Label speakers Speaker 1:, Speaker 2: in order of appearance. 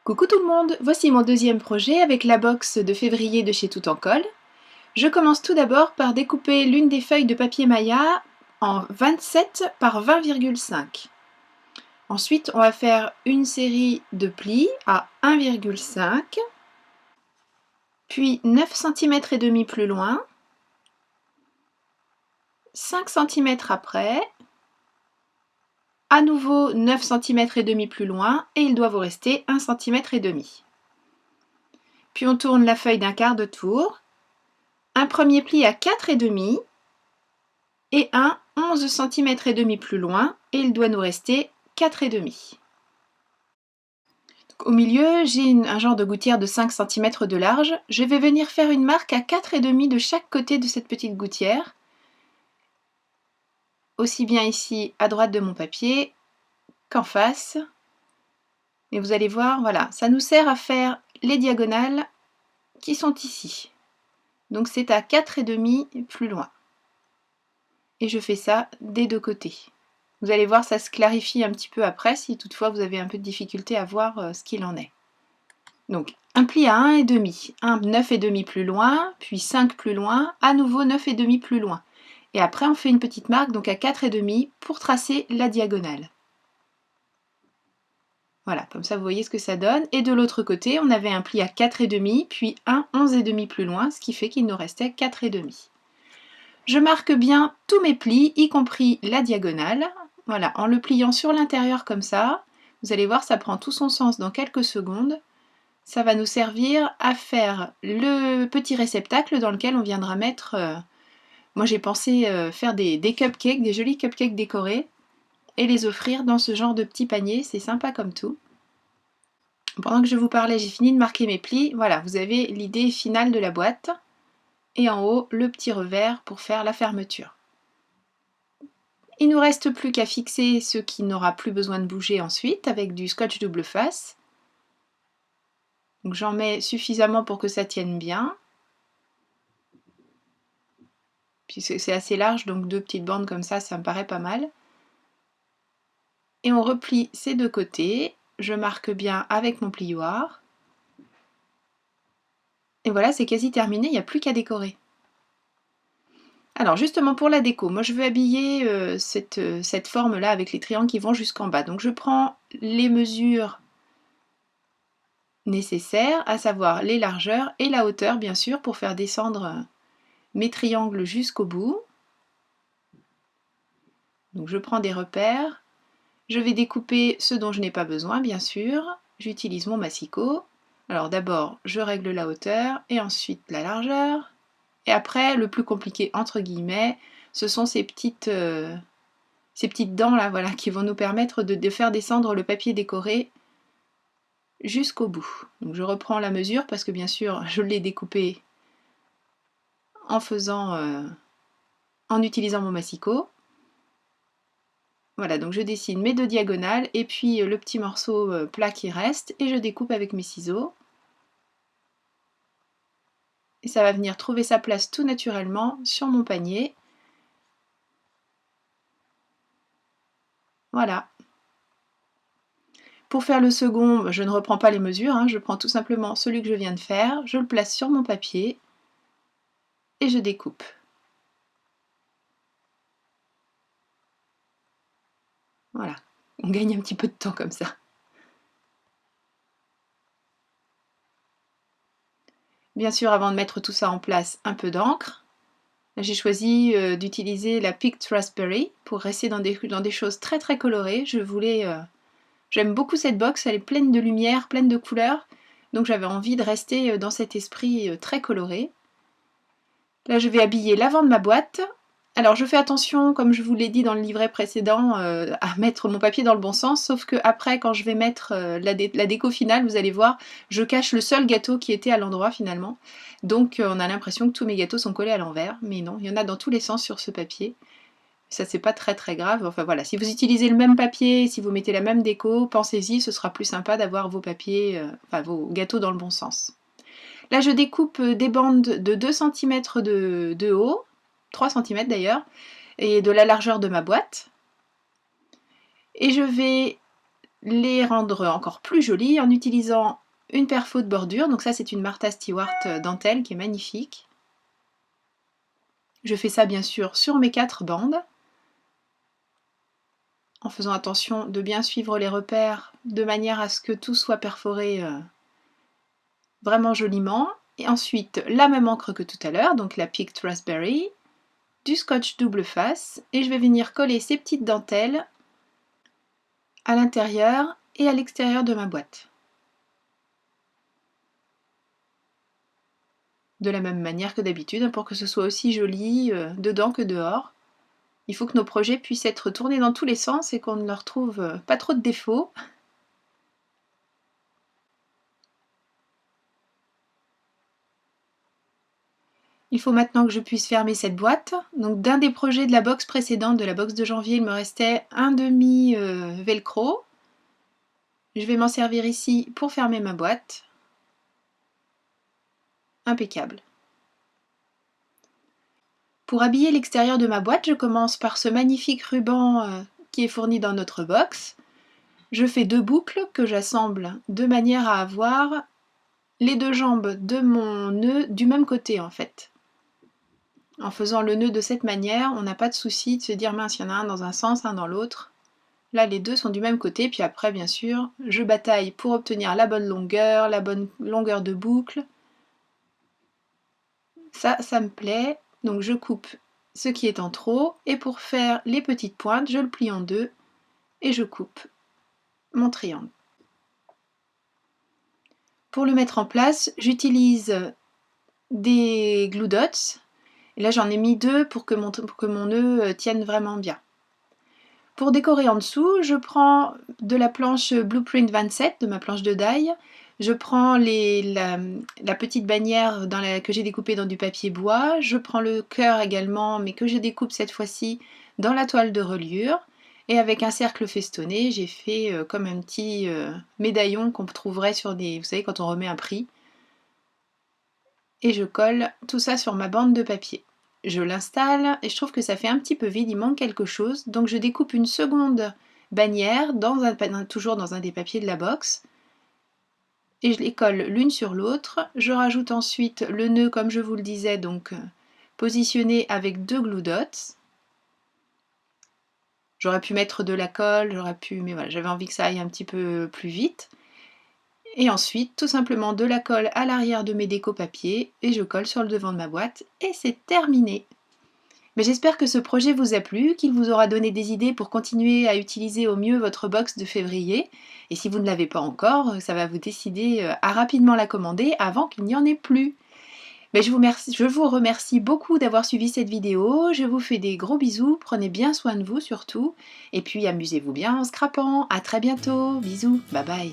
Speaker 1: Coucou tout le monde, voici mon deuxième projet avec la box de février de chez Tout en Colle. Je commence tout d'abord par découper l'une des feuilles de papier Maya en 27 par 20,5. Ensuite, on va faire une série de plis à 1,5, puis 9 cm et demi plus loin, 5 cm après, à nouveau 9 cm et demi plus loin, et il doit vous rester 1 cm et demi. Puis on tourne la feuille d'un quart de tour, un premier pli à 4,5 et un 11 cm et demi plus loin, et il doit nous rester 4,5. Au milieu, j'ai un genre de gouttière de 5 cm de large. Je vais venir faire une marque à 4,5 de chaque côté de cette petite gouttière, aussi bien ici à droite de mon papier qu'en face. Et vous allez voir, voilà, ça nous sert à faire les diagonales qui sont ici. Donc c'est à 4,5 plus loin. Et je fais ça des deux côtés. Vous allez voir, ça se clarifie un petit peu après, si toutefois vous avez un peu de difficulté à voir ce qu'il en est. Donc, un pli à 1,5, un 9,5 plus loin, puis 5 plus loin, à nouveau 9,5 plus loin. Et après, on fait une petite marque, donc à 4,5 pour tracer la diagonale. Voilà, comme ça vous voyez ce que ça donne. Et de l'autre côté, on avait un pli à 4,5, puis un 11,5 plus loin, ce qui fait qu'il nous restait 4,5. Je marque bien tous mes plis, y compris la diagonale. Voilà, en le pliant sur l'intérieur comme ça, vous allez voir, ça prend tout son sens dans quelques secondes. Ça va nous servir à faire le petit réceptacle dans lequel on viendra mettre... moi j'ai pensé faire des cupcakes, des jolis cupcakes décorés, et les offrir dans ce genre de petit panier, c'est sympa comme tout. Pendant que je vous parlais, j'ai fini de marquer mes plis. Voilà, vous avez l'idée finale de la boîte. Et en haut, le petit revers pour faire la fermeture. Il ne nous reste plus qu'à fixer ce qui n'aura plus besoin de bouger ensuite avec du scotch double face. Donc j'en mets suffisamment pour que ça tienne bien. Puis c'est assez large, donc deux petites bandes comme ça me paraît pas mal. Et on replie ces deux côtés. Je marque bien avec mon plioir. Et voilà, c'est quasi terminé, il n'y a plus qu'à décorer. Alors justement pour la déco, moi je veux habiller cette forme-là avec les triangles qui vont jusqu'en bas. Donc je prends les mesures nécessaires, à savoir les largeurs et la hauteur bien sûr, pour faire descendre mes triangles jusqu'au bout. Donc je prends des repères, je vais découper ce dont je n'ai pas besoin bien sûr, j'utilise mon massicot. Alors d'abord je règle la hauteur et ensuite la largeur. Et après, le plus compliqué, entre guillemets, ce sont ces petites dents là, voilà, qui vont nous permettre de faire descendre le papier décoré jusqu'au bout. Donc je reprends la mesure parce que bien sûr, je l'ai découpé en utilisant mon massicot. Voilà, donc je dessine mes deux diagonales et puis le petit morceau plat qui reste et je découpe avec mes ciseaux. Et ça va venir trouver sa place tout naturellement sur mon panier. Voilà. Pour faire le second, je ne reprends pas les mesures, je prends tout simplement celui que je viens de faire, je le place sur mon papier et je découpe. Voilà, on gagne un petit peu de temps comme ça. Bien sûr, avant de mettre tout ça en place, un peu d'encre. J'ai choisi d'utiliser la Picked Raspberry pour rester dans des choses très très colorées. J'aime beaucoup cette box, elle est pleine de lumière, pleine de couleurs, donc j'avais envie de rester dans cet esprit très coloré. Là, je vais habiller l'avant de ma boîte. Alors, je fais attention, comme je vous l'ai dit dans le livret précédent, à mettre mon papier dans le bon sens, sauf que après, quand je vais mettre la déco finale, vous allez voir, je cache le seul gâteau qui était à l'endroit finalement. Donc, on a l'impression que tous mes gâteaux sont collés à l'envers, mais non, il y en a dans tous les sens sur ce papier. Ça, c'est pas très très grave. Enfin voilà, si vous utilisez le même papier, si vous mettez la même déco, pensez-y, ce sera plus sympa d'avoir vos papiers, vos gâteaux dans le bon sens. Là, je découpe des bandes de 2 cm de haut, 3 cm d'ailleurs, et de la largeur de ma boîte. Et je vais les rendre encore plus jolies en utilisant une perfo de bordure. Donc ça, c'est une Martha Stewart dentelle qui est magnifique. Je fais ça bien sûr sur mes 4 bandes, en faisant attention de bien suivre les repères, de manière à ce que tout soit perforé vraiment joliment. Et ensuite, la même encre que tout à l'heure, donc la Picked Raspberry, du scotch double face, et je vais venir coller ces petites dentelles à l'intérieur et à l'extérieur de ma boîte. De la même manière que d'habitude, pour que ce soit aussi joli dedans que dehors. Il faut que nos projets puissent être tournés dans tous les sens et qu'on ne leur trouve pas trop de défauts. Il faut maintenant que je puisse fermer cette boîte. Donc d'un des projets de la box précédente, de la box de janvier, il me restait un demi velcro. Je vais m'en servir ici pour fermer ma boîte. Impeccable. Pour habiller l'extérieur de ma boîte, je commence par ce magnifique ruban qui est fourni dans notre box. Je fais 2 boucles que j'assemble de manière à avoir les 2 jambes de mon nœud du même côté en fait. En faisant le nœud de cette manière, on n'a pas de souci de se dire mince, il y en a un dans un sens, un dans l'autre. Là, les deux sont du même côté, puis après, bien sûr, je bataille pour obtenir la bonne longueur de boucle. Ça me plaît, donc je coupe ce qui est en trop, et pour faire les petites pointes, je le plie en deux, et je coupe mon triangle. Pour le mettre en place, j'utilise des glue dots. Et là, j'en ai mis 2 pour que mon nœud tienne vraiment bien. Pour décorer en dessous, je prends de la planche Blueprint 27, de ma planche de die. Je prends la petite bannière que j'ai découpée dans du papier bois. Je prends le cœur également, mais que je découpe cette fois-ci dans la toile de reliure. Et avec un cercle festonné, j'ai fait comme un petit médaillon qu'on trouverait sur vous savez, quand on remet un prix. Et je colle tout ça sur ma bande de papier. Je l'installe et je trouve que ça fait un petit peu vide, il manque quelque chose. Donc je découpe une seconde bannière, toujours dans un des papiers de la box. Et je les colle l'une sur l'autre. Je rajoute ensuite le nœud, comme je vous le disais, donc positionné avec 2 glue dots. J'aurais pu mettre de la colle, mais voilà, j'avais envie que ça aille un petit peu plus vite. Et ensuite, tout simplement de la colle à l'arrière de mes déco papier et je colle sur le devant de ma boîte et c'est terminé. Mais j'espère que ce projet vous a plu, qu'il vous aura donné des idées pour continuer à utiliser au mieux votre box de février. Et si vous ne l'avez pas encore, ça va vous décider à rapidement la commander avant qu'il n'y en ait plus. Mais je vous remercie beaucoup d'avoir suivi cette vidéo. Je vous fais des gros bisous. Prenez bien soin de vous surtout. Et puis amusez-vous bien en scrapant. À très bientôt. Bisous. Bye bye.